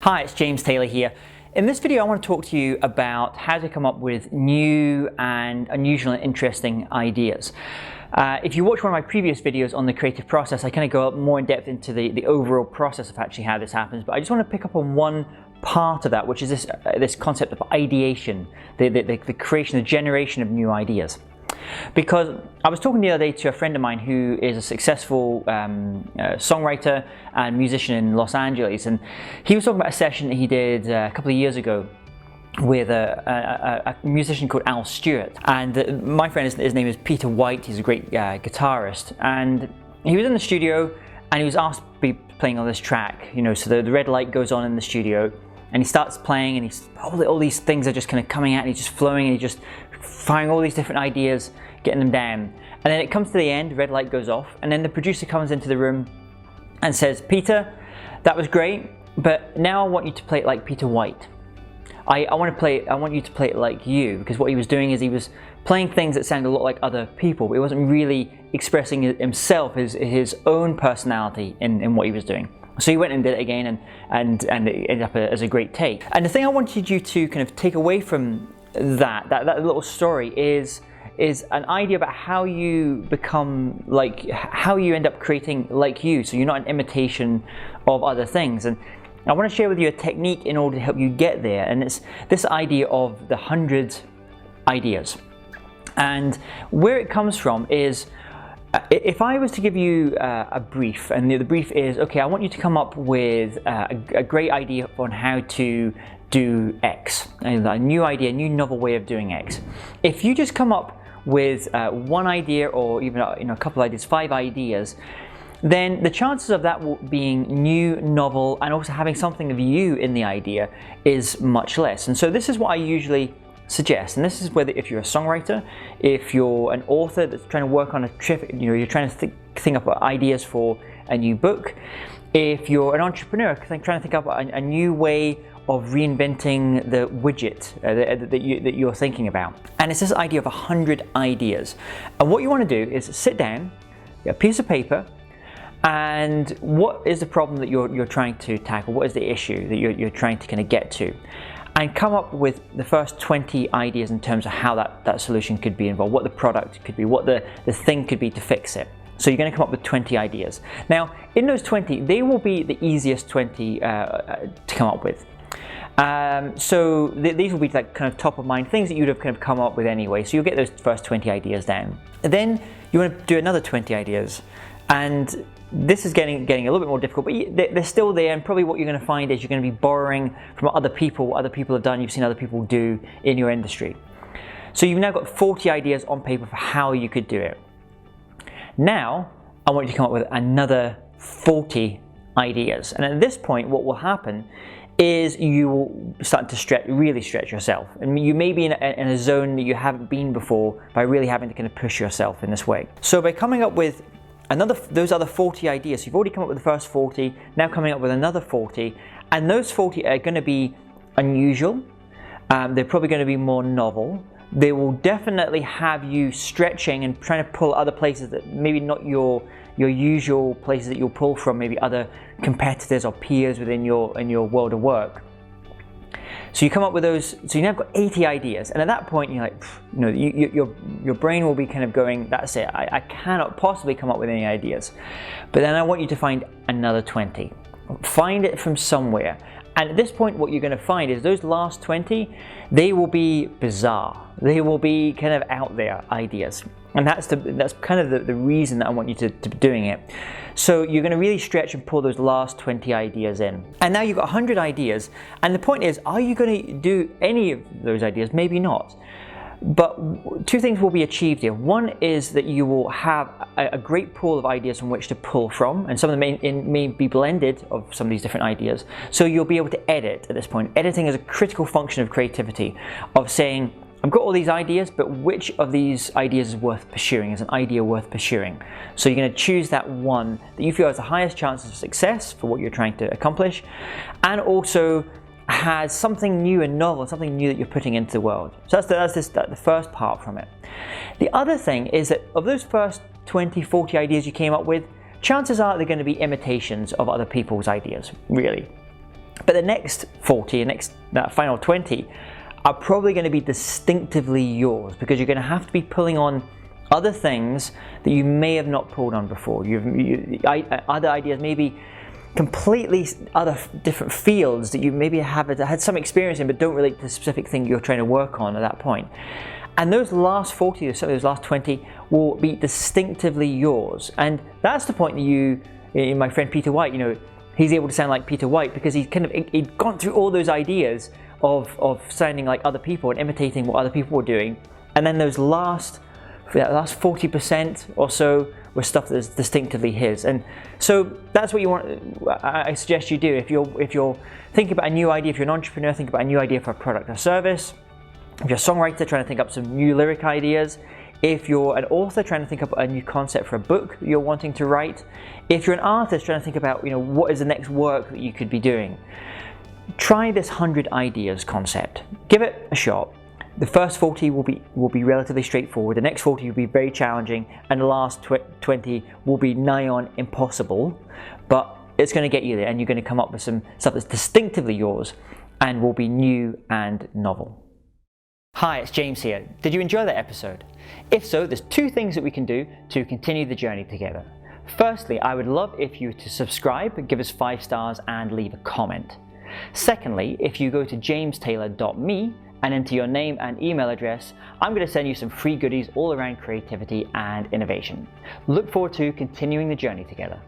Hi, it's James Taylor here. In this video I want to talk to you about how to come up with new and unusual and interesting ideas. If you watch one of my previous videos on the creative process, I kind of go more in depth into the overall process of actually how this happens, but I just want to pick up on one part of that, which is this concept of ideation, the creation, the generation of new ideas. Because I was talking the other day to a friend of mine who is a successful songwriter and musician in Los Angeles, and he was talking about a session that he did a couple of years ago with a musician called Al Stewart. And my friend, his name is Peter White. He's a great guitarist, and he was in the studio and he was asked to be playing on this track, so the red light goes on in the studio and he starts playing, and all these things are just kind of coming out, and he's just flowing, and he's just firing all these different ideas, getting them down. And then it comes to the end, red light goes off, and then the producer comes into the room and says, "Peter, that was great, but now I want you to play it like Peter White. I want you to play it like you," because what he was doing is he was playing things that sounded a lot like other people, but he wasn't really expressing himself, his own personality in what he was doing. So he went and did it again, and it ended up as a great take. And the thing I wanted you to kind of take away from that little story is an idea about how you become how you end up creating like you, so you're not an imitation of other things. And I want to share with you a technique in order to help you get there, and it's this idea of the 100 ideas. And where it comes from is, if I was to give you a brief, and the brief is, okay, I want you to come up with a great idea on how to do X, a new idea, a new novel way of doing X. If you just come up with one idea, or even a couple of ideas, 5 ideas, then the chances of that being new, novel, and also having something of you in the idea is much less. And so this is what I usually suggest, and this is whether if you're a songwriter, if you're an author that's trying to work on you're trying to think up ideas for a new book, if you're an entrepreneur trying to think up a new way of reinventing the widget that you're thinking about. And it's this idea of 100 ideas. And what you want to do is sit down, get a piece of paper, and what is the problem that you're trying to tackle? What is the issue that you're trying to kind of get to? And come up with the first 20 ideas in terms of how that solution could be involved, what the product could be, what the thing could be to fix it. So you're going to come up with 20 ideas. Now, in those 20, they will be the easiest 20 to come up with. So these will be like kind of top of mind things that you'd have kind of come up with anyway. So you'll get those first 20 ideas down. And then you want to do another 20 ideas. And this is getting a little bit more difficult, but they're still there, and probably what you're going to find is you're going to be borrowing from other people, what other people have done, you've seen other people do in your industry. So you've now got 40 ideas on paper for how you could do it. Now, I want you to come up with another 40 ideas. And at this point, what will happen is you will start to really stretch yourself. And you may be in a zone that you haven't been before by really having to kind of push yourself in this way. So by coming up with those other 40 ideas, so you've already come up with the first 40, now coming up with another 40, and those 40 are going to be unusual, they're probably going to be more novel, they will definitely have you stretching and trying to pull other places that maybe not your usual places that you'll pull from, maybe other competitors or peers within your world of work. So you come up with those, so you now have got 80 ideas, and at that point you're like, your brain will be kind of going, that's it, I cannot possibly come up with any ideas. But then I want you to find another 20. Find it from somewhere. And at this point what you're going to find is those last 20, they will be bizarre. They will be kind of out there ideas. And that's kind of the reason that I want you to be doing it. So you're going to really stretch and pull those last 20 ideas in. And now you've got 100 ideas. And the point is, are you going to do any of those ideas? Maybe not. But 2 things will be achieved here. One is that you will have a great pool of ideas from which to pull from, and some of them may be blended of some of these different ideas. So you'll be able to edit at this point. Editing is a critical function of creativity, of saying, I've got all these ideas, but which of these ideas is worth pursuing, is an idea worth pursuing? So you're going to choose that one that you feel has the highest chances of success for what you're trying to accomplish, and also has something new and novel, something new that you're putting into the world. So that's the first part from it. The other thing is that of those first 20, 40 ideas you came up with, chances are they're going to be imitations of other people's ideas, really. But the next 40, that final 20, are probably going to be distinctively yours, because you're going to have to be pulling on other things that you may have not pulled on before. Other ideas, maybe completely other different fields that you maybe have had some experience in but don't relate to the specific thing you're trying to work on at that point. And those last 40 or so, those last 20 will be distinctively yours. And that's the point that my friend Peter White, he's able to sound like Peter White because he'd gone through all those ideas of sounding like other people and imitating what other people were doing. And then those last 40% or so was stuff that's distinctively his. And so that's what I suggest you do. If you're thinking about a new idea, if you're an entrepreneur, think about a new idea for a product or service. If you're a songwriter trying to think up some new lyric ideas. If you're an author trying to think up a new concept for a book that you're wanting to write. If you're an artist trying to think about what is the next work that you could be doing. Try this 100 ideas concept. Give it a shot. The first 40 will be relatively straightforward. The next 40 will be very challenging, and the last 20 will be nigh on impossible. But it's going to get you there, and you're going to come up with some stuff that's distinctively yours and will be new and novel. Hi, it's James here. Did you enjoy that episode? If so, there's two things that we can do to continue the journey together. Firstly, I would love if you were to subscribe, give us 5 stars, and leave a comment. Secondly, if you go to jamestaylor.me and enter your name and email address, I'm going to send you some free goodies all around creativity and innovation. Look forward to continuing the journey together.